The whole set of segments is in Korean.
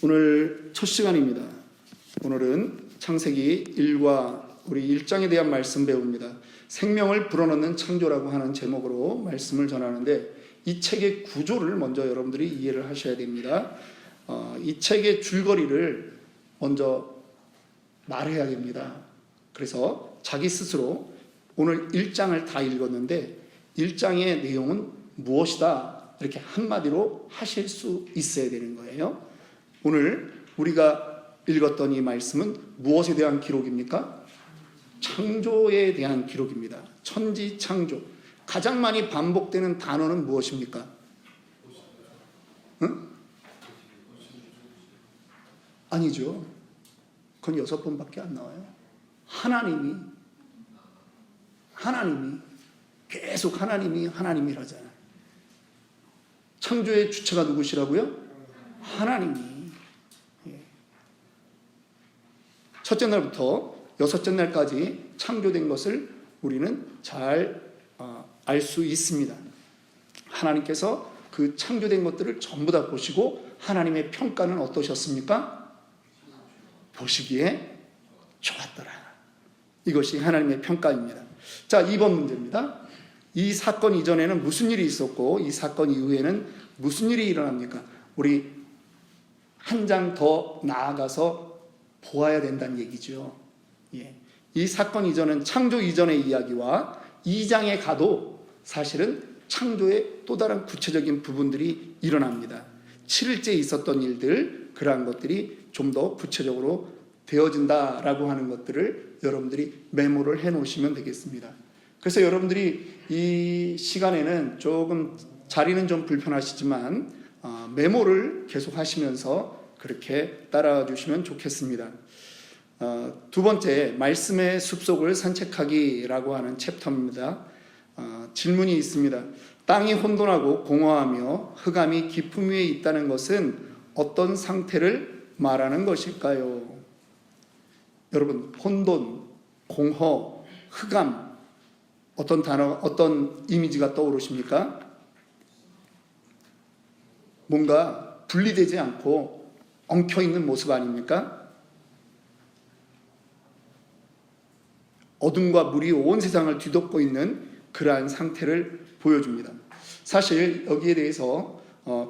오늘 첫 시간입니다. 오늘은 창세기 1과 우리 1장에 대한 말씀 배웁니다. 생명을 불어넣는 창조라고 하는 제목으로 말씀을 전하는데 이 책의 구조를 먼저 여러분들이 이해를 하셔야 됩니다. 이 책의 줄거리를 먼저 말해야 됩니다. 그래서 자기 스스로 오늘 1장을 다 읽었는데 1장의 내용은 무엇이다 이렇게 한마디로 하실 수 있어야 되는 거예요. 오늘 우리가 읽었던 이 말씀은 무엇에 대한 기록입니까? 창조에 대한 기록입니다. 천지창조. 가장 많이 반복되는 단어는 무엇입니까? 응? 아니죠. 그건 6번밖에 안 나와요. 하나님이 계속 하나님이라잖아요. 창조의 주체가 누구시라고요? 하나님이. 첫째 날부터 여섯째 날까지 창조된 것을 우리는 잘 알 수 있습니다. 하나님께서 그 창조된 것들을 전부 다 보시고 하나님의 평가는 어떠셨습니까? 보시기에 좋았더라. 이것이 하나님의 평가입니다. 자, 2번 문제입니다. 이 사건 이전에는 무슨 일이 있었고 이 사건 이후에는 무슨 일이 일어납니까? 우리 한 장 더 나아가서 보아야 된다는 얘기죠. 이 사건 이전은 창조 이전의 이야기와 2장에 가도 사실은 창조의 또 다른 구체적인 부분들이 일어납니다. 7일째 있었던 일들, 그러한 것들이 좀 더 구체적으로 되어진다라고 하는 것들을 여러분들이 메모를 해 놓으시면 되겠습니다. 그래서 여러분들이 이 시간에는 조금 자리는 좀 불편하시지만 메모를 계속 하시면서 그렇게 따라와 주시면 좋겠습니다. 두 번째, 말씀의 숲속을 산책하기라고 하는 챕터입니다. 질문이 있습니다. 땅이 혼돈하고 공허하며 흑암이 깊음 위에 있다는 것은 어떤 상태를 말하는 것일까요? 여러분, 혼돈, 공허, 흑암, 어떤 단어, 어떤 이미지가 떠오르십니까? 뭔가 분리되지 않고 엉켜있는 모습 아닙니까? 어둠과 물이 온 세상을 뒤덮고 있는 그러한 상태를 보여줍니다. 사실 여기에 대해서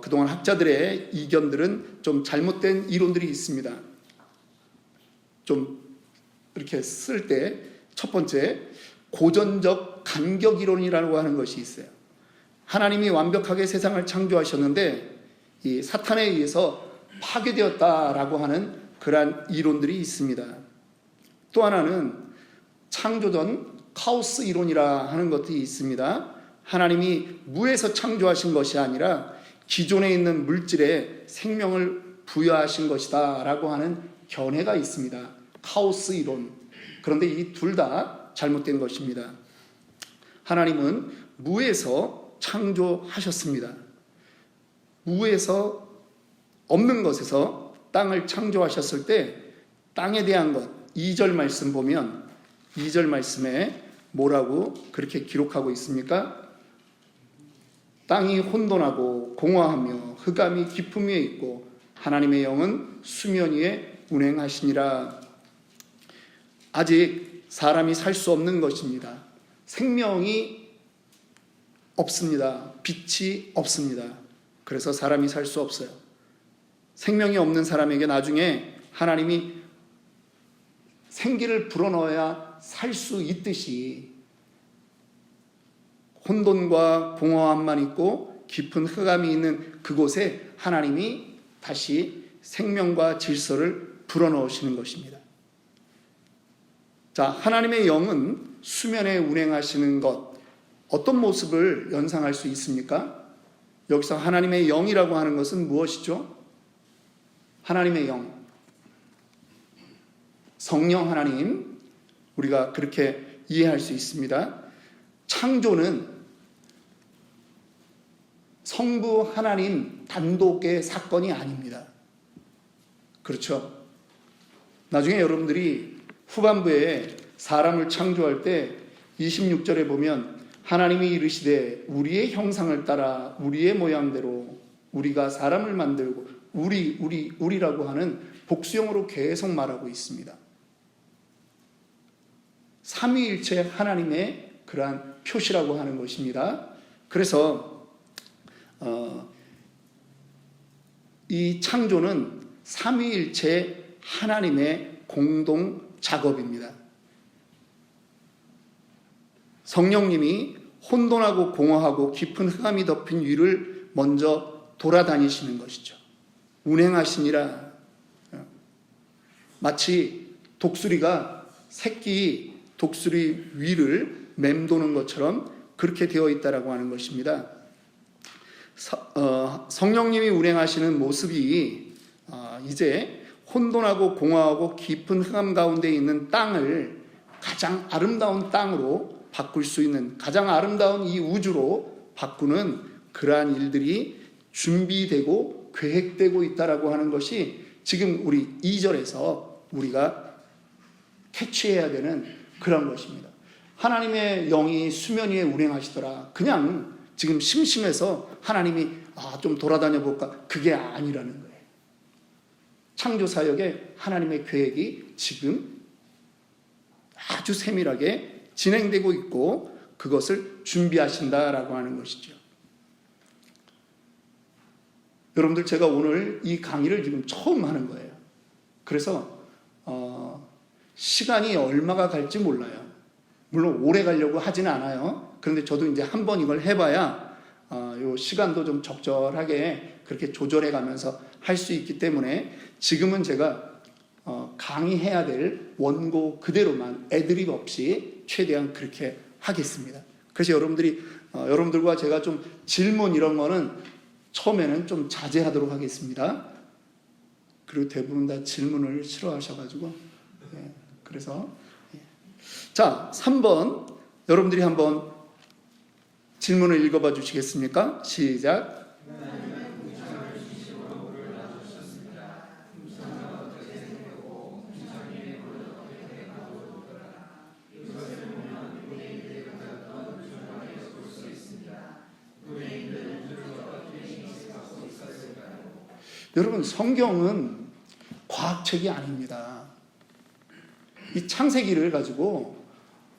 그동안 학자들의 이견들은 좀 잘못된 이론들이 있습니다. 좀 이렇게 쓸 때 첫 번째, 고전적 간격 이론이라고 하는 것이 있어요. 하나님이 완벽하게 세상을 창조하셨는데 이 사탄에 의해서 파괴되었다라고 하는 그러한 이론들이 있습니다. 또 하나는 창조전 카오스 이론이라 하는 것이 있습니다. 하나님이 무에서 창조하신 것이 아니라 기존에 있는 물질에 생명을 부여하신 것이다 라고 하는 견해가 있습니다. 카오스 이론. 그런데 이 둘 다 잘못된 것입니다. 하나님은 무에서 창조하셨습니다. 무에서 없는 것에서 땅을 창조하셨을 때 땅에 대한 것, 2절 말씀 보면 2절 말씀에 뭐라고 그렇게 기록하고 있습니까? 땅이 혼돈하고 공허하며 흑암이 깊음 위에 있고 하나님의 영은 수면 위에 운행하시니라. 아직 사람이 살 수 없는 것입니다. 생명이 없습니다. 빛이 없습니다. 그래서 사람이 살 수 없어요. 생명이 없는 사람에게 나중에 하나님이 생기를 불어넣어야 살 수 있듯이 혼돈과 공허함만 있고 깊은 흑암이 있는 그곳에 하나님이 다시 생명과 질서를 불어넣으시는 것입니다. 자, 하나님의 영은 수면에 운행하시는 것, 어떤 모습을 연상할 수 있습니까? 여기서 하나님의 영이라고 하는 것은 무엇이죠? 하나님의 영, 성령 하나님, 우리가 그렇게 이해할 수 있습니다. 창조는 성부 하나님 단독의 사건이 아닙니다. 그렇죠? 나중에 여러분들이 후반부에 사람을 창조할 때 26절에 보면 하나님이 이르시되 우리의 형상을 따라 우리의 모양대로 우리가 사람을 만들고 우리라고 하는 복수형으로 계속 말하고 있습니다. 삼위일체 하나님의 그러한 표시라고 하는 것입니다. 그래서 이 창조는 삼위일체 하나님의 공동 작업입니다. 성령님이 혼돈하고 공허하고 깊은 흑암이 덮인 위를 먼저 돌아다니시는 것이죠. 운행하시니라. 마치 독수리가 새끼 독수리 위를 맴도는 것처럼 그렇게 되어 있다라고 하는 것입니다. 성령님이 운행하시는 모습이 이제 혼돈하고 공허하고 깊은 흑암 가운데 있는 땅을 가장 아름다운 땅으로 바꿀 수 있는, 가장 아름다운 이 우주로 바꾸는 그러한 일들이 준비되고 계획되고 있다라고 하는 것이 지금 우리 2절에서 우리가 캐치해야 되는 그런 것입니다. 하나님의 영이 수면 위에 운행하시더라. 그냥 지금 심심해서 하나님이 좀 돌아다녀 볼까? 그게 아니라는 거예요. 창조 사역에 하나님의 계획이 지금 아주 세밀하게 진행되고 있고 그것을 준비하신다라고 하는 것이죠. 여러분들, 제가 오늘 이 강의를 지금 처음 하는 거예요. 그래서 시간이 얼마가 갈지 몰라요. 물론 오래 가려고 하진 않아요. 그런데 저도 이제 한번 이걸 해봐야 요 시간도 좀 적절하게 그렇게 조절해 가면서 할 수 있기 때문에 지금은 제가 강의해야 될 원고 그대로만 애드립 없이 최대한 그렇게 하겠습니다. 그래서 여러분들과 제가 좀 질문 이런 거는 처음에는 좀 자제하도록 하겠습니다. 그리고 대부분 다 질문을 싫어하셔가지고 그래서 자, 3번 여러분들이 한번 질문을 읽어봐 주시겠습니까? 시작. 여러분, 성경은 과학책이 아닙니다. 이 창세기를 가지고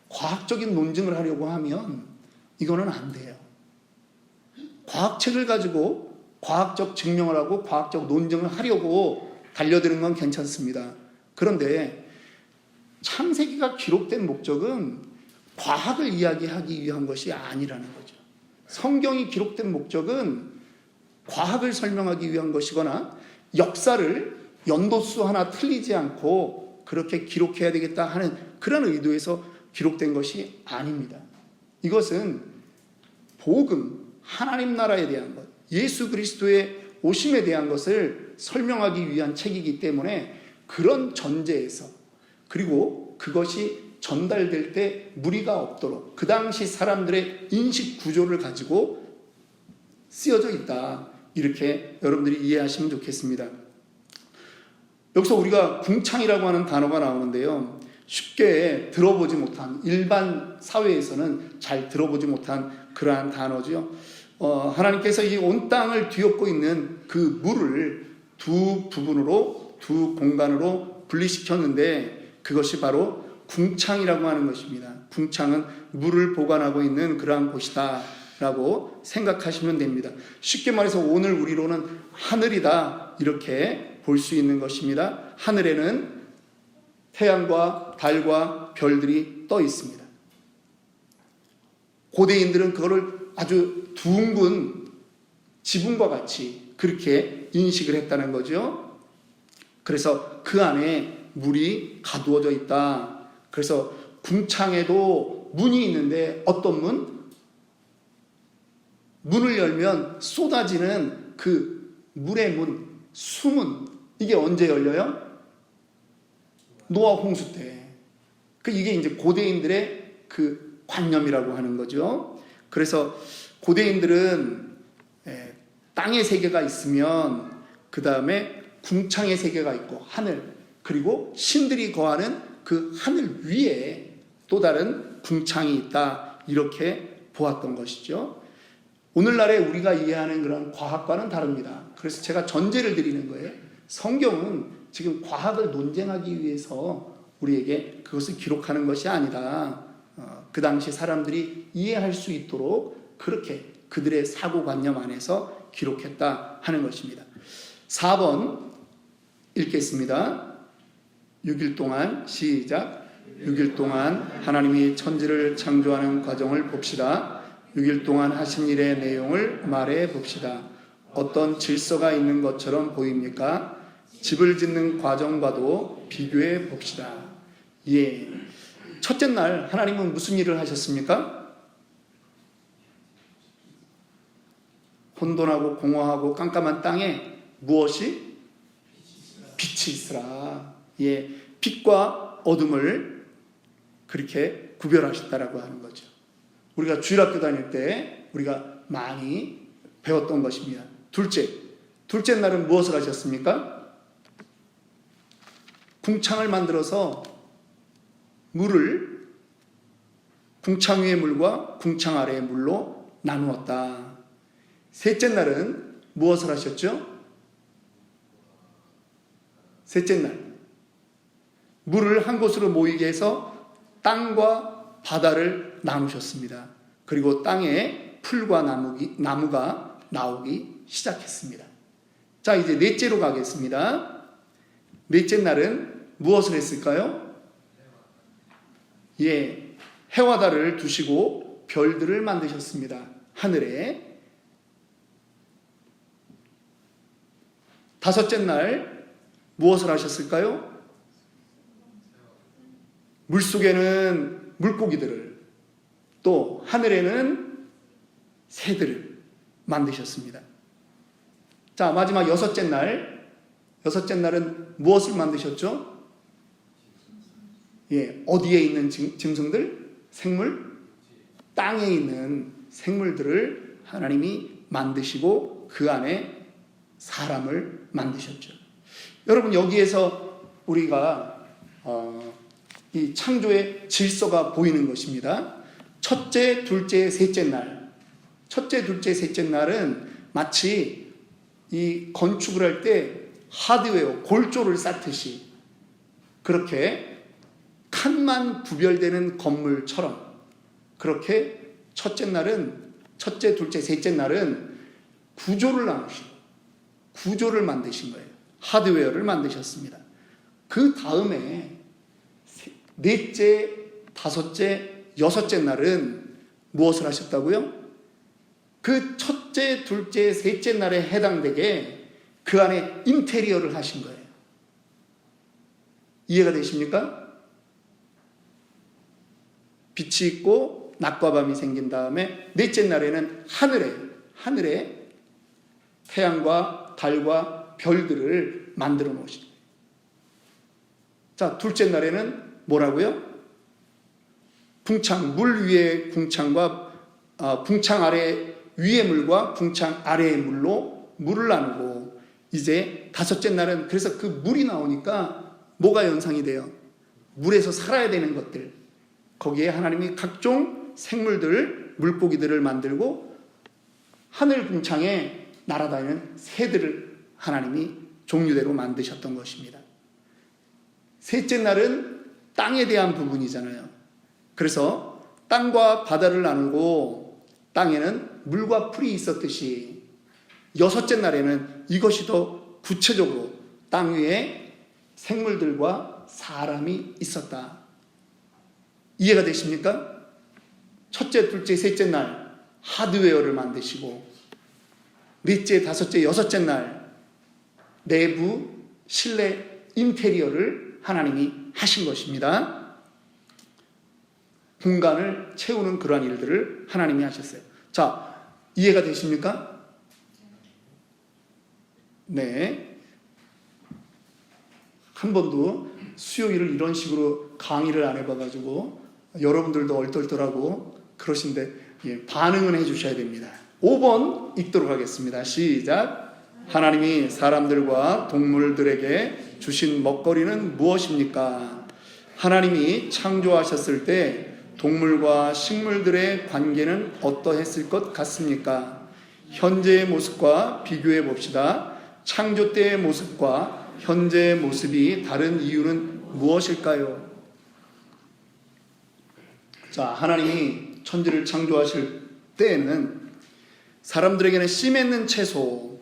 과학적인 논증을 하려고 하면 이거는 안 돼요. 과학책을 가지고 과학적 증명을 하고 과학적 논증을 하려고 달려드는 건 괜찮습니다. 그런데 창세기가 기록된 목적은 과학을 이야기하기 위한 것이 아니라는 거죠. 성경이 기록된 목적은 과학을 설명하기 위한 것이거나 역사를 연도수 하나 틀리지 않고 그렇게 기록해야 되겠다 하는 그런 의도에서 기록된 것이 아닙니다. 이것은 복음, 하나님 나라에 대한 것, 예수 그리스도의 오심에 대한 것을 설명하기 위한 책이기 때문에 그런 전제에서, 그리고 그것이 전달될 때 무리가 없도록 그 당시 사람들의 인식 구조를 가지고 쓰여져 있다. 이렇게 여러분들이 이해하시면 좋겠습니다. 여기서 우리가 궁창이라고 하는 단어가 나오는데요. 쉽게 들어보지 못한, 일반 사회에서는 잘 들어보지 못한 그러한 단어죠. 하나님께서 이 온 땅을 뒤엎고 있는 그 물을 두 부분으로, 두 공간으로 분리시켰는데 그것이 바로 궁창이라고 하는 것입니다. 궁창은 물을 보관하고 있는 그러한 곳이다 라고 생각하시면 됩니다. 쉽게 말해서 오늘 우리로는 하늘이다 이렇게 볼 수 있는 것입니다. 하늘에는 태양과 달과 별들이 떠 있습니다. 고대인들은 그거를 아주 둥근 지붕과 같이 그렇게 인식을 했다는 거죠. 그래서 그 안에 물이 가두어져 있다. 그래서 궁창에도 문이 있는데 어떤 문? 문을 열면 쏟아지는 그 물의 문, 수문, 이게 언제 열려요? 노아 홍수 때. 이게 이제 고대인들의 그 관념이라고 하는 거죠. 그래서 고대인들은 땅의 세계가 있으면 그 다음에 궁창의 세계가 있고 하늘, 그리고 신들이 거하는 그 하늘 위에 또 다른 궁창이 있다 이렇게 보았던 것이죠. 오늘날에 우리가 이해하는 그런 과학과는 다릅니다. 그래서 제가 전제를 드리는 거예요. 성경은 지금 과학을 논쟁하기 위해서 우리에게 그것을 기록하는 것이 아니라 그 당시 사람들이 이해할 수 있도록 그렇게 그들의 사고관념 안에서 기록했다 하는 것입니다. 4번 읽겠습니다. 6일 동안 시작. 6일 동안 하나님이 천지를 창조하는 과정을 봅시다. 6일 동안 하신 일의 내용을 말해 봅시다. 어떤 질서가 있는 것처럼 보입니까? 집을 짓는 과정과도 비교해 봅시다. 예. 첫째 날 하나님은 무슨 일을 하셨습니까? 혼돈하고 공허하고 깜깜한 땅에 무엇이? 빛이 있으라. 예. 빛과 어둠을 그렇게 구별하셨다라고 하는 거죠. 우리가 주일학교 다닐 때 우리가 많이 배웠던 것입니다. 둘째 날은 무엇을 하셨습니까? 궁창을 만들어서 물을 궁창 위의 물과 궁창 아래의 물로 나누었다. 셋째 날은 무엇을 하셨죠? 셋째 날 물을 한 곳으로 모이게 해서 땅과 바다를 나누셨습니다. 그리고 땅에 풀과 나무가 나오기 시작했습니다. 자, 이제 넷째로 가겠습니다. 넷째 날은 무엇을 했을까요? 예, 해와 달을 두시고 별들을 만드셨습니다. 하늘에. 다섯째 날 무엇을 하셨을까요? 물속에는 물고기들을, 또 하늘에는 새들을 만드셨습니다. 자, 마지막 여섯째 날은 무엇을 만드셨죠? 예, 어디에 있는 짐승들? 생물? 땅에 있는 생물들을 하나님이 만드시고 그 안에 사람을 만드셨죠. 여러분, 여기에서 우리가 이 창조의 질서가 보이는 것입니다. 첫째, 둘째, 셋째 날. 첫째, 둘째, 셋째 날은 마치 이 건축을 할 때 하드웨어, 골조를 쌓듯이 그렇게 칸만 구별되는 건물처럼 그렇게 첫째, 둘째, 셋째 날은 구조를 나누시고 구조를 만드신 거예요. 하드웨어를 만드셨습니다. 그 다음에 넷째, 다섯째, 여섯째 날은 무엇을 하셨다고요? 그 첫째, 둘째, 셋째 날에 해당되게 그 안에 인테리어를 하신 거예요. 이해가 되십니까? 빛이 있고 낮과 밤이 생긴 다음에 넷째 날에는 하늘에 태양과 달과 별들을 만들어 놓으신 거예요. 자, 둘째 날에는 뭐라고요? 궁창, 물 위의 궁창과 궁창 아래 위의 물과 궁창 아래의 물로 물을 나누고, 이제 다섯째 날은 그래서 그 물이 나오니까 뭐가 연상이 돼요? 물에서 살아야 되는 것들, 거기에 하나님이 각종 생물들, 물고기들을 만들고 하늘 궁창에 날아다니는 새들을 하나님이 종류대로 만드셨던 것입니다. 셋째 날은 땅에 대한 부분이잖아요. 그래서 땅과 바다를 나누고 땅에는 물과 풀이 있었듯이 여섯째 날에는 이것이 더 구체적으로 땅 위에 생물들과 사람이 있었다. 이해가 되십니까? 첫째, 둘째, 셋째 날 하드웨어를 만드시고, 넷째, 다섯째, 여섯째 날 내부 실내 인테리어를 하나님이 하신 것입니다. 공간을 채우는 그러한 일들을 하나님이 하셨어요. 자, 이해가 되십니까? 네. 한 번도 수요일을 이런 식으로 강의를 안 해봐가지고 여러분들도 얼떨떨하고 그러신데, 예, 반응은 해주셔야 됩니다. 5번 읽도록 하겠습니다. 시작. 하나님이 사람들과 동물들에게 주신 먹거리는 무엇입니까? 하나님이 창조하셨을 때 동물과 식물들의 관계는 어떠했을 것 같습니까? 현재의 모습과 비교해 봅시다. 창조 때의 모습과 현재의 모습이 다른 이유는 무엇일까요? 자, 하나님이 천지를 창조하실 때에는 사람들에게는 씨 맺는 채소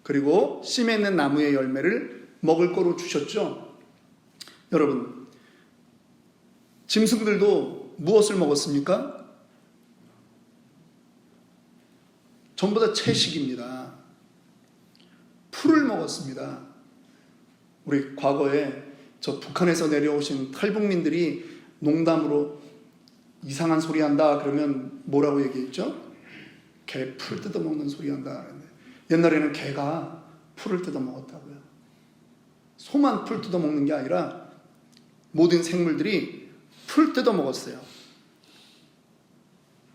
그리고 씨 맺는 나무의 열매를 먹을 거로 주셨죠. 여러분, 짐승들도 무엇을 먹었습니까? 전부 다 채식입니다. 풀을 먹었습니다. 우리 과거에 저 북한에서 내려오신 탈북민들이 농담으로 이상한 소리 한다 그러면 뭐라고 얘기했죠? 개 풀 뜯어먹는 소리 한다. 옛날에는 개가 풀을 뜯어먹었다고요. 소만 풀 뜯어먹는 게 아니라 모든 생물들이 풀 뜯어먹었어요.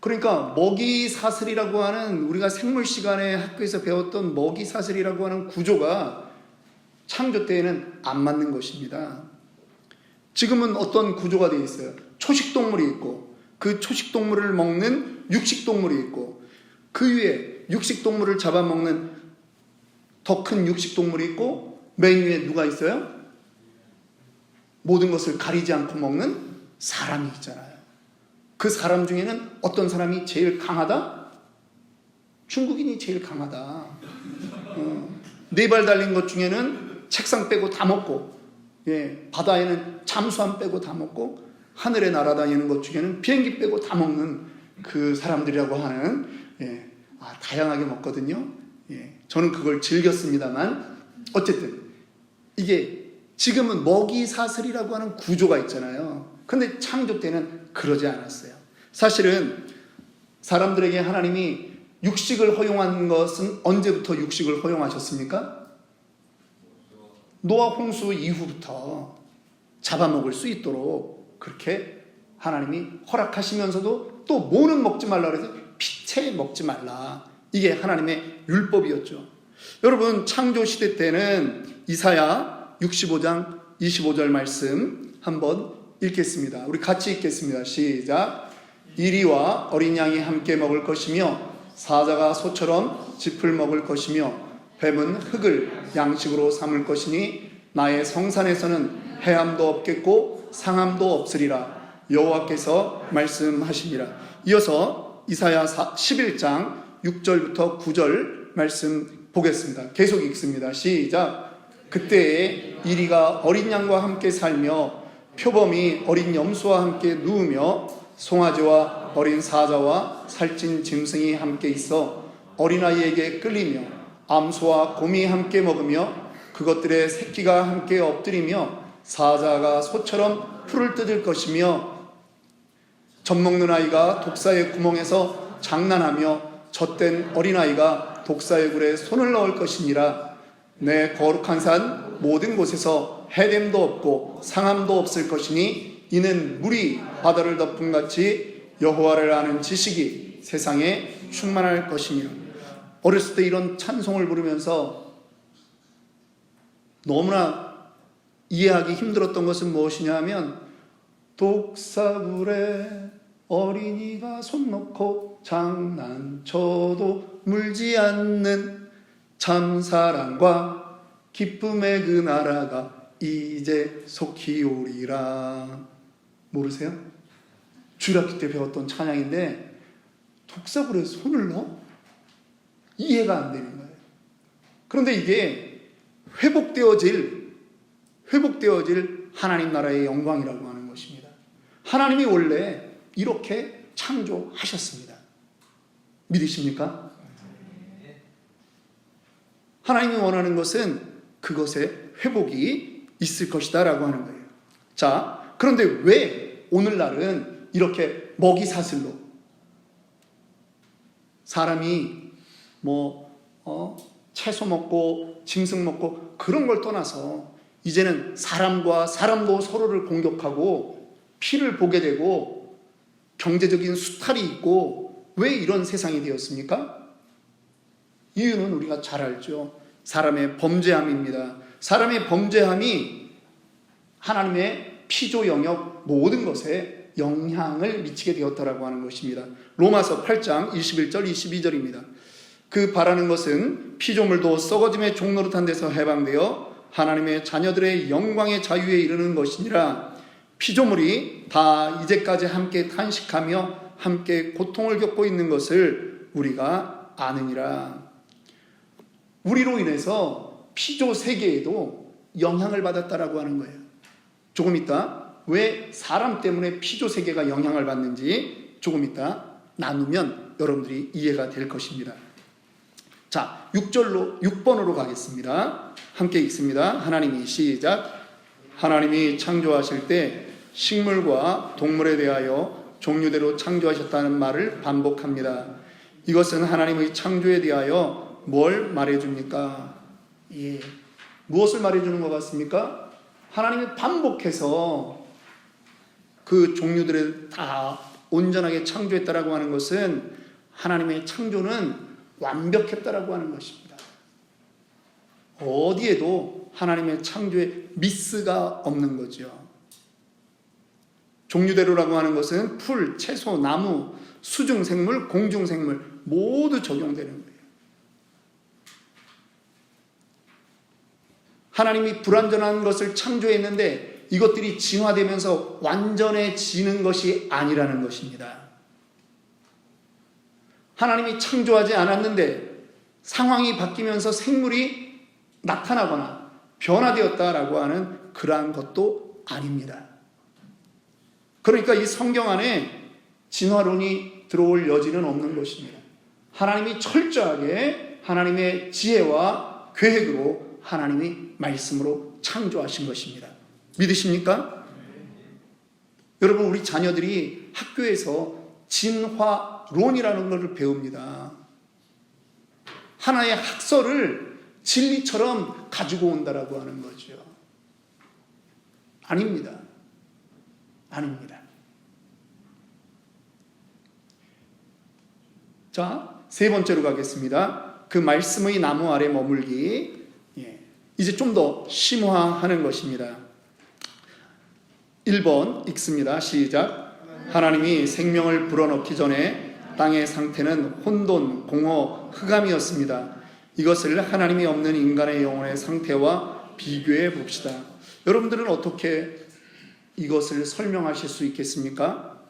그러니까 먹이사슬이라고 하는, 우리가 생물 시간에 학교에서 배웠던 먹이사슬이라고 하는 구조가 창조 때에는 안 맞는 것입니다. 지금은 어떤 구조가 되어 있어요? 초식동물이 있고 그 초식동물을 먹는 육식동물이 있고 그 위에 육식동물을 잡아먹는 더 큰 육식동물이 있고 맨 위에 누가 있어요? 모든 것을 가리지 않고 먹는 사람이 있잖아요. 그 사람 중에는 어떤 사람이 제일 강하다? 중국인이 제일 강하다. 네 발 달린 것 중에는 책상 빼고 다 먹고, 바다에는 잠수함 빼고 다 먹고, 하늘에 날아다니는 것 중에는 비행기 빼고 다 먹는 그 사람들이라고 하는, 다양하게 먹거든요. 저는 그걸 즐겼습니다만 어쨌든 이게 지금은 먹이사슬이라고 하는 구조가 있잖아요. 근데 창조 때는 그러지 않았어요. 사실은 사람들에게 하나님이 육식을 허용한 것은 언제부터 육식을 허용하셨습니까? 노아 홍수 이후부터 잡아먹을 수 있도록 그렇게 하나님이 허락하시면서도 또 뭐는 먹지 말라 그래서 피채 먹지 말라. 이게 하나님의 율법이었죠. 여러분, 창조시대 때는 이사야 65장 25절 말씀 한번 읽겠습니다. 우리 같이 읽겠습니다. 시작. 이리와 어린 양이 함께 먹을 것이며 사자가 소처럼 짚을 먹을 것이며 뱀은 흙을 양식으로 삼을 것이니 나의 성산에서는 해함도 없겠고 상함도 없으리라. 여호와께서 말씀하시니라. 이어서 이사야 11장 6절부터 9절 말씀 보겠습니다. 계속 읽습니다. 시작. 그때에 이리가 어린 양과 함께 살며 표범이 어린 염소와 함께 누우며 송아지와 어린 사자와 살찐 짐승이 함께 있어 어린아이에게 끌리며 암소와 곰이 함께 먹으며 그것들의 새끼가 함께 엎드리며 사자가 소처럼 풀을 뜯을 것이며 젖먹는 아이가 독사의 구멍에서 장난하며 젖된 어린아이가 독사의 굴에 손을 넣을 것이니라. 내 거룩한 산 모든 곳에서 해됨도 없고 상함도 없을 것이니 이는 물이 바다를 덮은 같이 여호와를 아는 지식이 세상에 충만할 것이니라. 어렸을 때 이런 찬송을 부르면서 너무나 이해하기 힘들었던 것은 무엇이냐 하면 독사굴에 어린이가 손 놓고 장난쳐도 물지 않는 참사랑과 기쁨의 그 나라가 이제 속히 오리라. 모르세요? 주일학기 때 배웠던 찬양인데 독사굴에 손을 넣어? 이해가 안 되는 거예요. 그런데 이게 회복되어질 하나님 나라의 영광이라고 하는 것입니다. 하나님이 원래 이렇게 창조하셨습니다. 믿으십니까? 하나님이 원하는 것은 그것에 회복이 있을 것이다 라고 하는 거예요. 자, 그런데 왜 오늘날은 이렇게 먹이사슬로 사람이 채소 먹고 짐승 먹고 그런 걸 떠나서 이제는 사람과 사람도 서로를 공격하고 피를 보게 되고 경제적인 수탈이 있고 왜 이런 세상이 되었습니까? 이유는 우리가 잘 알죠. 사람의 범죄함입니다. 사람의 범죄함이 하나님의 피조 영역 모든 것에 영향을 미치게 되었다라고 하는 것입니다. 로마서 8장 21절 22절입니다. 그 바라는 것은 피조물도 썩어짐의 종노릇한 데서 해방되어 하나님의 자녀들의 영광의 자유에 이르는 것이니라. 피조물이 다 이제까지 함께 탄식하며 함께 고통을 겪고 있는 것을 우리가 아느니라. 우리로 인해서 피조 세계에도 영향을 받았다라고 하는 거예요. 조금 이따 왜 사람 때문에 피조 세계가 영향을 받는지 조금 이따 나누면 여러분들이 이해가 될 것입니다. 자, 6번으로 가겠습니다. 함께 읽습니다. 하나님이 시작. 하나님이 창조하실 때 식물과 동물에 대하여 종류대로 창조하셨다는 말을 반복합니다. 이것은 하나님의 창조에 대하여 뭘 말해줍니까? 예. 무엇을 말해주는 것 같습니까? 하나님이 반복해서 그 종류들을 다 온전하게 창조했다라고 하는 것은 하나님의 창조는 완벽했다라고 하는 것입니다. 어디에도 하나님의 창조에 미스가 없는 거죠. 종류대로라고 하는 것은 풀, 채소, 나무, 수중생물, 공중생물 모두 적용되는 거예요. 하나님이 불완전한 것을 창조했는데 이것들이 진화되면서 완전해지는 것이 아니라는 것입니다. 하나님이 창조하지 않았는데 상황이 바뀌면서 생물이 나타나거나 변화되었다라고 하는 그러한 것도 아닙니다. 그러니까 이 성경 안에 진화론이 들어올 여지는 없는 것입니다. 하나님이 철저하게 하나님의 지혜와 계획으로 하나님이 말씀으로 창조하신 것입니다. 믿으십니까? 여러분, 우리 자녀들이 학교에서 진화론이라는 것을 배웁니다. 하나의 학설을 진리처럼 가지고 온다라고 하는 거죠. 아닙니다. 아닙니다. 자, 세 번째로 가겠습니다. 그 말씀의 나무 아래 머물기. 이제 좀 더 심화하는 것입니다. 1번 읽습니다. 시작. 하나님이 생명을 불어넣기 전에 땅의 상태는 혼돈, 공허, 흑암이었습니다. 이것을 하나님이 없는 인간의 영혼의 상태와 비교해 봅시다. 여러분들은 어떻게 이것을 설명하실 수 있겠습니까?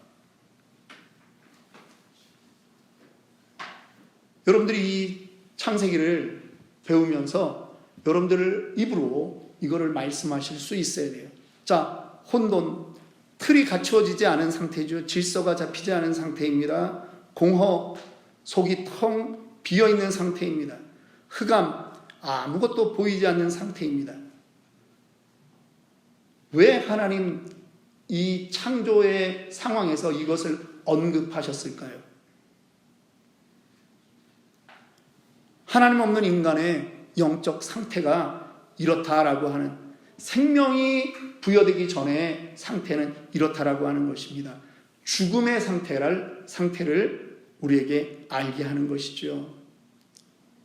여러분들이 이 창세기를 배우면서 여러분들 입으로 이거를 말씀하실 수 있어야 돼요. 자, 혼돈, 틀이 갖추어지지 않은 상태죠. 질서가 잡히지 않은 상태입니다. 공허, 속이 텅 비어있는 상태입니다. 흑암, 아무것도 보이지 않는 상태입니다. 왜 하나님 이 창조의 상황에서 이것을 언급하셨을까요? 하나님 없는 인간의 영적 상태가 이렇다라고 하는, 생명이 부여되기 전에 상태는 이렇다라고 하는 것입니다. 죽음의 상태를 우리에게 알게 하는 것이죠.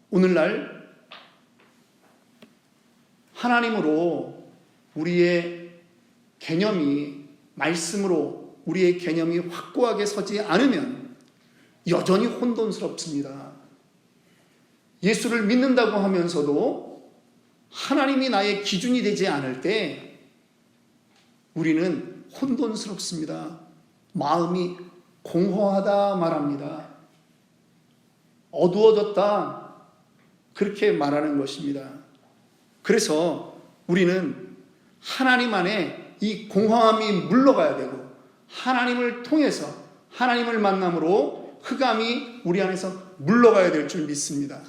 오늘날 하나님으로 우리의 개념이, 말씀으로 우리의 개념이 확고하게 서지 않으면 여전히 혼돈스럽습니다. 예수를 믿는다고 하면서도 하나님이 나의 기준이 되지 않을 때 우리는 혼돈스럽습니다. 마음이 공허하다 말합니다. 어두워졌다, 그렇게 말하는 것입니다. 그래서 우리는 하나님 안에 이 공허함이 물러가야 되고, 하나님을 통해서, 하나님을 만남으로 흑암이 우리 안에서 물러가야 될 줄 믿습니다.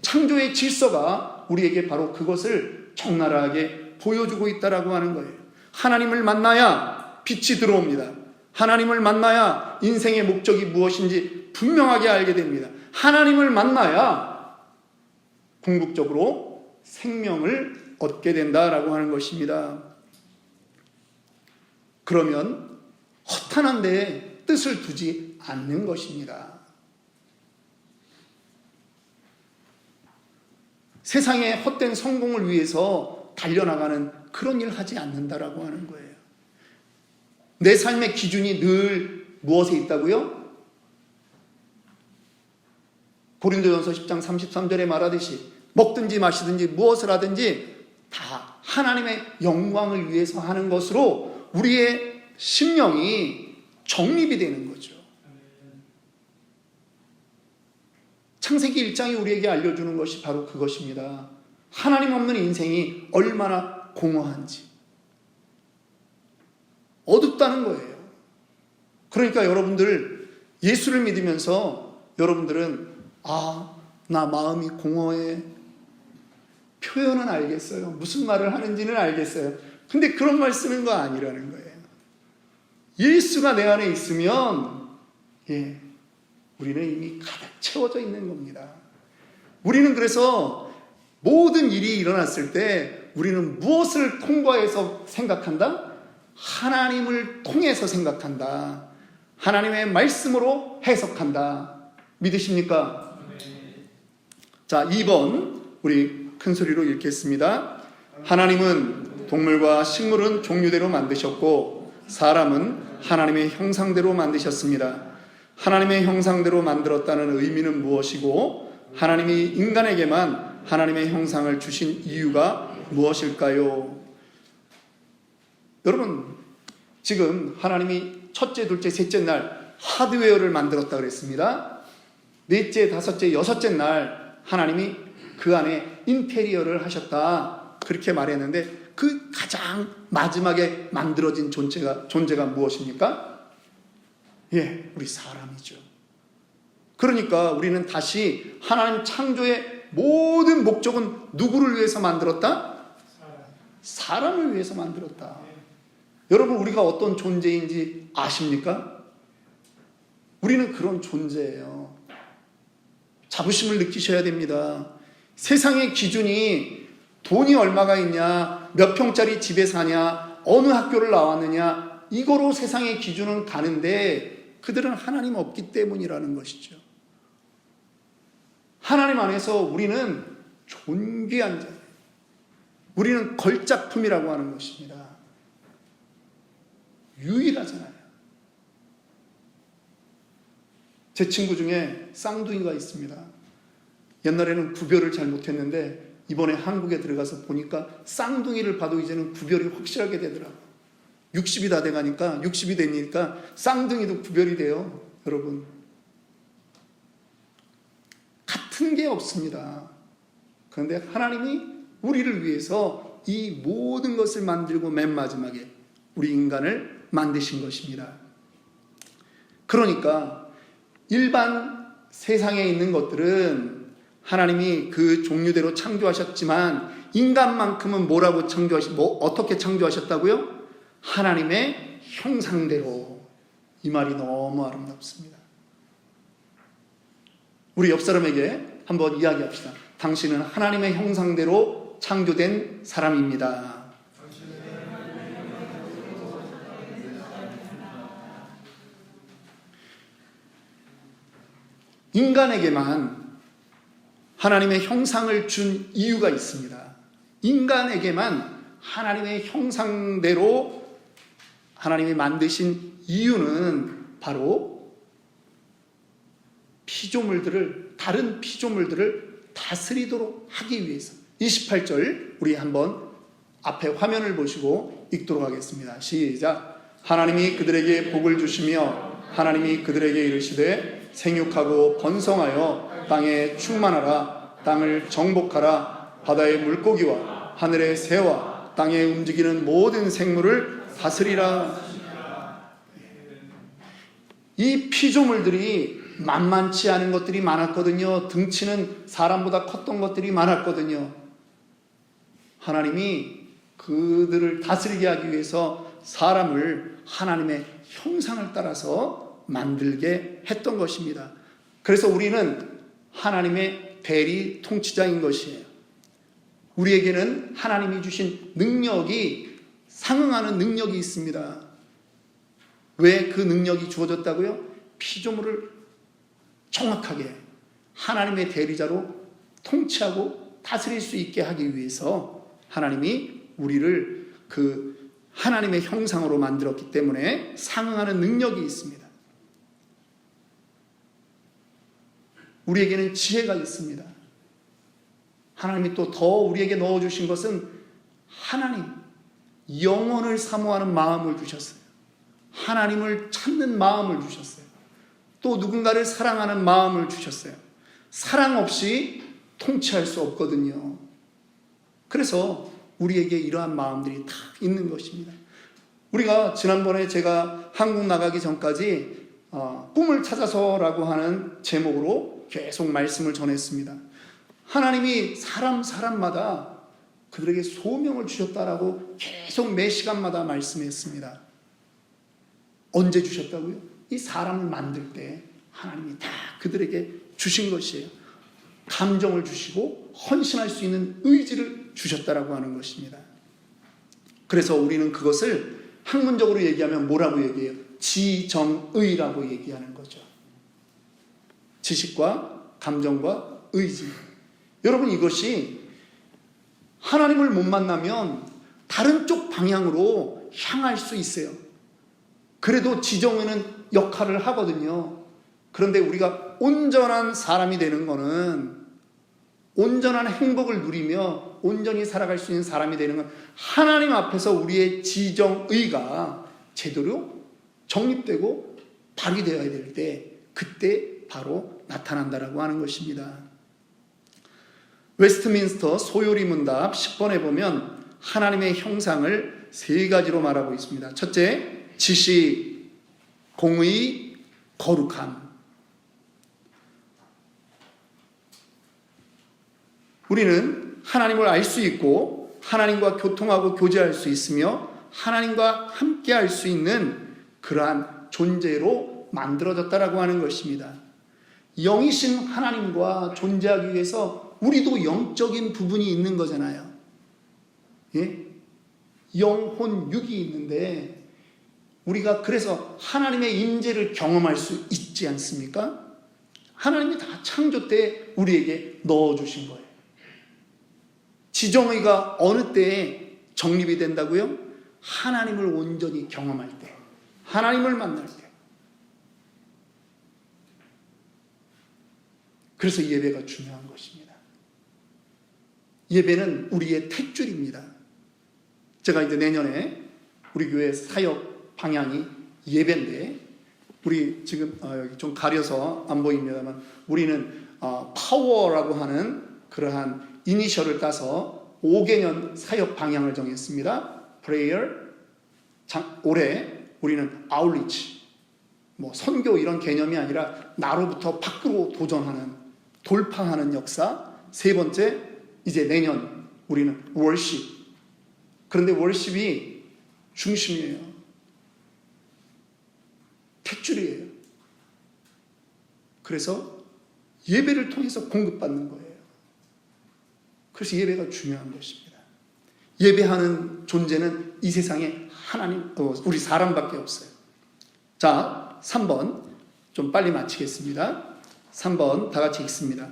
창조의 질서가 우리에게 바로 그것을 적나라하게 보여주고 있다라고 하는 거예요. 하나님을 만나야 빛이 들어옵니다. 하나님을 만나야 인생의 목적이 무엇인지 분명하게 알게 됩니다. 하나님을 만나야 궁극적으로 생명을 얻게 된다라고 하는 것입니다. 그러면 허탄한 데에 뜻을 두지 않는 것입니다. 세상의 헛된 성공을 위해서 달려나가는 그런 일을 하지 않는다라고 하는 거예요. 내 삶의 기준이 늘 무엇에 있다고요? 고린도전서 10장 33절에 말하듯이 먹든지 마시든지 무엇을 하든지 다 하나님의 영광을 위해서 하는 것으로 우리의 심령이 정립이 되는 거죠. 창세기 1장이 우리에게 알려주는 것이 바로 그것입니다. 하나님 없는 인생이 얼마나 공허한지, 어둡다는 거예요. 그러니까 여러분들 예수를 믿으면서 여러분들은 나 마음이 공허해. 표현은 알겠어요. 무슨 말을 하는지는 알겠어요. 근데 그런 말 쓰는 거 아니라는 거예요. 예수가 내 안에 있으면 우리는 이미 가득 채워져 있는 겁니다. 우리는 그래서 모든 일이 일어났을 때 우리는 무엇을 통과해서 생각한다? 하나님을 통해서 생각한다. 하나님의 말씀으로 해석한다. 믿으십니까? 자, 2번 우리 큰 소리로 읽겠습니다. 하나님은 동물과 식물은 종류대로 만드셨고 사람은 하나님의 형상대로 만드셨습니다. 하나님의 형상대로 만들었다는 의미는 무엇이고 하나님이 인간에게만 하나님의 형상을 주신 이유가 무엇일까요? 여러분, 지금 하나님이 첫째, 둘째, 셋째 날 하드웨어를 만들었다 그랬습니다. 넷째, 다섯째, 여섯째 날 하나님이 그 안에 인테리어를 하셨다 그렇게 말했는데 그 가장 마지막에 만들어진 존재가 무엇입니까? 우리 사람이죠. 그러니까 우리는 다시 하나님 창조의 모든 목적은 누구를 위해서 만들었다? 사람을 위해서 만들었다. 여러분, 우리가 어떤 존재인지 아십니까? 우리는 그런 존재예요. 자부심을 느끼셔야 됩니다. 세상의 기준이 돈이 얼마가 있냐, 몇 평짜리 집에 사냐, 어느 학교를 나왔느냐, 이거로 세상의 기준은 가는데 그들은 하나님 없기 때문이라는 것이죠. 하나님 안에서 우리는 존귀한 자예요. 우리는 걸작품이라고 하는 것입니다. 유일하잖아요. 제 친구 중에 쌍둥이가 있습니다. 옛날에는 구별을 잘 못했는데 이번에 한국에 들어가서 보니까 쌍둥이를 봐도 이제는 구별이 확실하게 되더라고요. 60이 다 돼가니까 60이 되니까 쌍둥이도 구별이 돼요. 여러분, 같은 게 없습니다. 그런데 하나님이 우리를 위해서 이 모든 것을 만들고 맨 마지막에 우리 인간을 만드신 것입니다. 그러니까 일반 세상에 있는 것들은 하나님이 그 종류대로 창조하셨지만 인간만큼은 어떻게 창조하셨다고요? 하나님의 형상대로. 이 말이 너무 아름답습니다. 우리 옆 사람에게 한번 이야기합시다. 당신은 하나님의 형상대로 창조된 사람입니다. 인간에게만 하나님의 형상을 준 이유가 있습니다. 인간에게만 하나님의 형상대로 하나님이 만드신 이유는 바로 다른 피조물들을 다스리도록 하기 위해서. 28절 우리 한번 앞에 화면을 보시고 읽도록 하겠습니다. 시작. 하나님이 그들에게 복을 주시며 하나님이 그들에게 이르시되 생육하고 번성하여 땅에 충만하라. 땅을 정복하라. 바다의 물고기와 하늘의 새와 땅에 움직이는 모든 생물을 다스리라. 이 피조물들이 만만치 않은 것들이 많았거든요. 등치는 사람보다 컸던 것들이 많았거든요. 하나님이 그들을 다스리게 하기 위해서 사람을 하나님의 형상을 따라서 만들게 했던 것입니다. 그래서 우리는 하나님의 대리 통치자인 것이에요. 우리에게는 하나님이 주신 능력이 상응하는 능력이 있습니다. 왜 그 능력이 주어졌다고요? 피조물을 정확하게 하나님의 대리자로 통치하고 다스릴 수 있게 하기 위해서 하나님이 우리를 그 하나님의 형상으로 만들었기 때문에 상응하는 능력이 있습니다. 우리에게는 지혜가 있습니다. 하나님이 또 더 우리에게 넣어주신 것은 하나님, 영혼을 사모하는 마음을 주셨어요. 하나님을 찾는 마음을 주셨어요. 또 누군가를 사랑하는 마음을 주셨어요. 사랑 없이 통치할 수 없거든요. 그래서 우리에게 이러한 마음들이 다 있는 것입니다. 우리가 지난번에 제가 한국 나가기 전까지 꿈을 찾아서라고 하는 제목으로 계속 말씀을 전했습니다. 하나님이 사람마다 그들에게 소명을 주셨다라고 계속 매 시간마다 말씀했습니다. 언제 주셨다고요? 이 사람을 만들 때 하나님이 다 그들에게 주신 것이에요. 감정을 주시고 헌신할 수 있는 의지를 주셨다라고 하는 것입니다. 그래서 우리는 그것을 학문적으로 얘기하면 뭐라고 얘기해요? 지정의라고 얘기하는 거죠. 지식과 감정과 의지. 여러분, 이것이 하나님을 못 만나면 다른 쪽 방향으로 향할 수 있어요. 그래도 지정의는 역할을 하거든요. 그런데 우리가 온전한 사람이 되는 거는, 온전한 행복을 누리며 온전히 살아갈 수 있는 사람이 되는 건 하나님 앞에서 우리의 지정의가 제대로 정립되고 발휘되어야 될 때, 그때 바로 나타난다라고 하는 것입니다. 웨스트민스터 소요리 문답 10번에 보면 하나님의 형상을 세 가지로 말하고 있습니다. 첫째, 지식, 공의, 거룩함. 우리는 하나님을 알 수 있고 하나님과 교통하고 교제할 수 있으며 하나님과 함께 할 수 있는 그러한 존재로 만들어졌다라고 하는 것입니다. 영이신 하나님과 존재하기 위해서 우리도 영적인 부분이 있는 거잖아요. 예? 영혼, 육이 있는데 우리가 그래서 하나님의 임재를 경험할 수 있지 않습니까? 하나님이 다 창조 때 우리에게 넣어주신 거예요. 지정의가 어느 때에 정립이 된다고요? 하나님을 온전히 경험할 때, 하나님을 만날 때. 그래서 예배가 중요한 것입니다. 예배는 우리의 탯줄입니다. 제가 이제 내년에 우리 교회 사역 방향이 예배인데, 우리 지금 여기 좀 가려서 안 보입니다만, 우리는 파워라고 하는 그러한 이니셜을 따서 5개년 사역 방향을 정했습니다. prayer, 올해 우리는 outreach, 선교 이런 개념이 아니라 나로부터 밖으로 도전하는, 돌파하는 역사. 세 번째, 이제 내년 우리는 worship. 그런데 worship이 중심이에요. 탯줄이에요. 그래서 예배를 통해서 공급받는 거예요. 그래서 예배가 중요한 것입니다. 예배하는 존재는 이 세상에 우리 사람밖에 없어요. 자, 3번 좀 빨리 마치겠습니다. 3번 다 같이 읽습니다.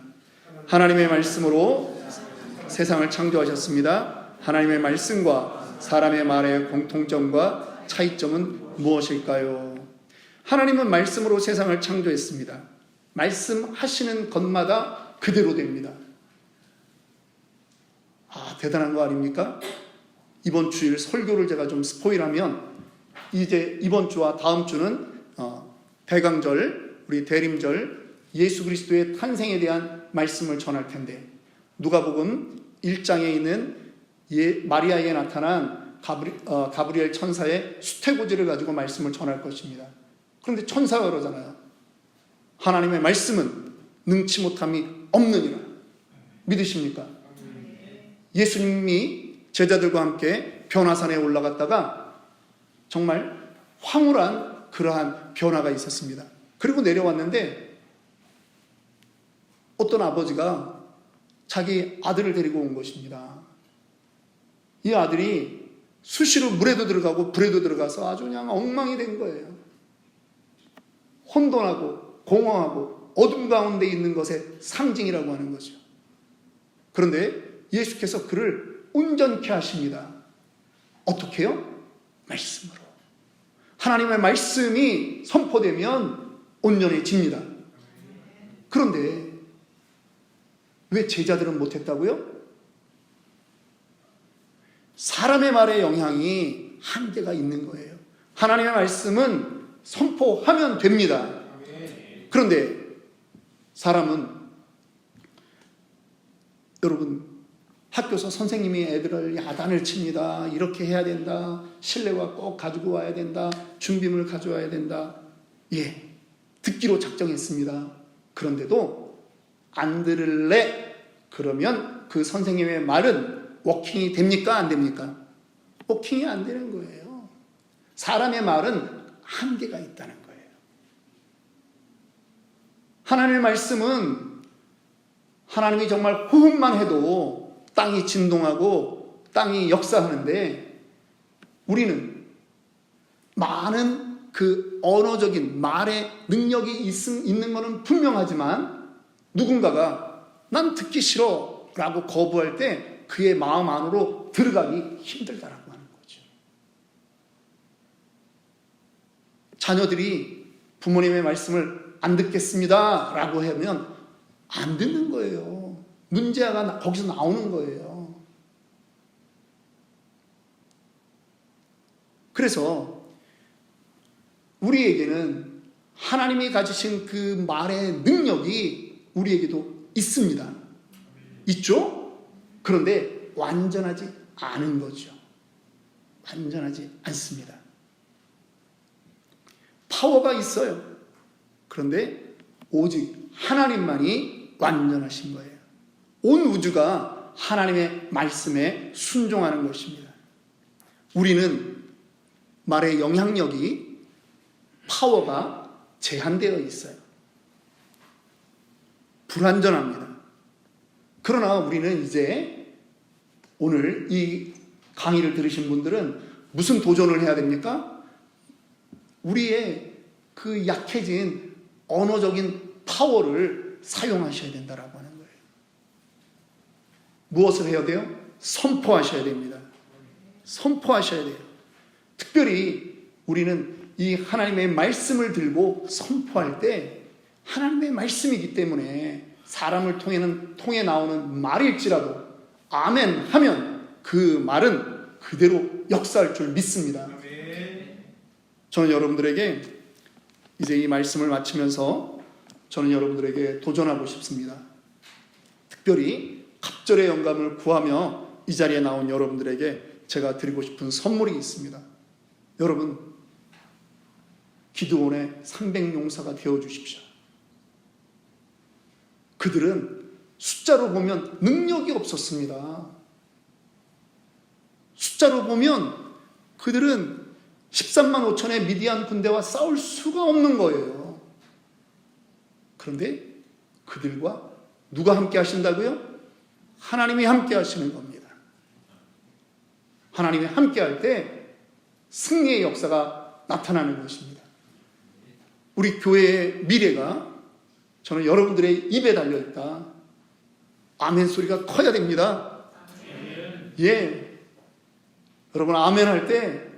하나님의 말씀으로 세상을 창조하셨습니다. 하나님의 말씀과 사람의 말의 공통점과 차이점은 무엇일까요? 하나님은 말씀으로 세상을 창조했습니다. 말씀하시는 것마다 그대로 됩니다. 대단한 거 아닙니까? 이번 주일 설교를 제가 좀 스포일하면, 이제 이번 주와 다음 주는 대강절, 우리 대림절, 예수 그리스도의 탄생에 대한 말씀을 전할 텐데, 누가복음 1장에 있는 마리아에게 나타난 가브리엘 천사의 수태고지를 가지고 말씀을 전할 것입니다. 그런데 천사가 그러잖아요. 하나님의 말씀은 능치 못함이 없느니라. 믿으십니까? 예수님이 제자들과 함께 변화산에 올라갔다가 정말 황홀한 그러한 변화가 있었습니다. 그리고 내려왔는데 어떤 아버지가 자기 아들을 데리고 온 것입니다. 이 아들이 수시로 물에도 들어가고 불에도 들어가서 아주 그냥 엉망이 된 거예요. 혼돈하고 공허하고 어둠 가운데 있는 것의 상징이라고 하는 거죠. 그런데 예수께서 그를 온전케 하십니다. 어떻게 해요? 말씀으로. 하나님의 말씀이 선포되면 온전해집니다. 그런데 왜 제자들은 못했다고요? 사람의 말에 영향이 한계가 있는 거예요. 하나님의 말씀은 선포하면 됩니다. 그런데 사람은, 여러분, 학교에서 선생님이 애들을 야단을 칩니다. 이렇게 해야 된다. 실내화 꼭 가지고 와야 된다. 준비물 가져와야 된다. 예, 듣기로 작정했습니다. 그런데도 안 들을래? 그러면 그 선생님의 말은 워킹이 됩니까? 안 됩니까? 워킹이 안 되는 거예요. 사람의 말은 한계가 있다는 거예요. 하나님의 말씀은 하나님이 정말 호흡만 해도 땅이 진동하고 땅이 역사하는데, 우리는 많은 그 언어적인 말의 능력이 있는 것은 분명하지만 누군가가 난 듣기 싫어 라고 거부할 때 그의 마음 안으로 들어가기 힘들다라고 하는 거죠. 자녀들이 부모님의 말씀을 안 듣겠습니다 라고 하면 안 듣는 거예요. 문제가 거기서 나오는 거예요. 그래서 우리에게는 하나님이 가지신 그 말의 능력이 우리에게도 있습니다. 있죠? 그런데 완전하지 않은 거죠. 완전하지 않습니다. 파워가 있어요. 그런데 오직 하나님만이 완전하신 거예요. 온 우주가 하나님의 말씀에 순종하는 것입니다. 우리는 말의 영향력이, 파워가 제한되어 있어요. 불완전합니다. 그러나 우리는 이제 오늘 이 강의를 들으신 분들은 무슨 도전을 해야 됩니까? 우리의 그 약해진 언어적인 파워를 사용하셔야 된다라고 하는 거예요. 무엇을 해야 돼요? 선포하셔야 됩니다. 선포하셔야 돼요. 특별히 우리는 이 하나님의 말씀을 들고 선포할 때, 하나님의 말씀이기 때문에 사람을 통해 나오는 말일지라도 아멘 하면 그 말은 그대로 역사할 줄 믿습니다. 저는 여러분들에게 이제 이 말씀을 마치면서 저는 여러분들에게 도전하고 싶습니다. 특별히 갑절의 영감을 구하며 이 자리에 나온 여러분들에게 제가 드리고 싶은 선물이 있습니다. 여러분, 기드온의 300용사가 되어주십시오. 그들은 숫자로 보면 능력이 없었습니다. 숫자로 보면 그들은 13만 5천의 미디안 군대와 싸울 수가 없는 거예요. 그런데 그들과 누가 함께 하신다고요? 하나님이 함께 하시는 겁니다. 하나님이 함께 할 때 승리의 역사가 나타나는 것입니다. 우리 교회의 미래가 저는 여러분들의 입에 달려있다. 아멘 소리가 커야 됩니다. 예. 여러분, 아멘 할 때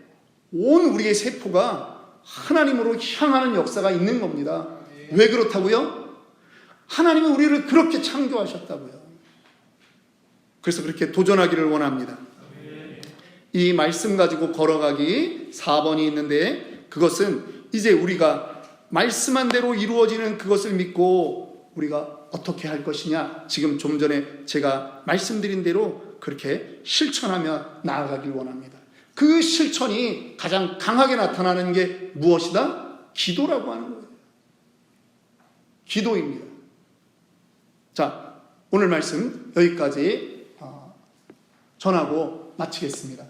온 우리의 세포가 하나님으로 향하는 역사가 있는 겁니다. 왜 그렇다고요? 하나님은 우리를 그렇게 창조하셨다고요. 그래서 그렇게 도전하기를 원합니다. 이 말씀 가지고 걸어가기 4번이 있는데, 그것은 이제 우리가 말씀한 대로 이루어지는 그것을 믿고 우리가 어떻게 할 것이냐, 지금 좀 전에 제가 말씀드린 대로 그렇게 실천하며 나아가길 원합니다. 그 실천이 가장 강하게 나타나는 게 무엇이다? 기도라고 하는 거예요. 기도입니다. 자, 오늘 말씀 여기까지 전하고 마치겠습니다.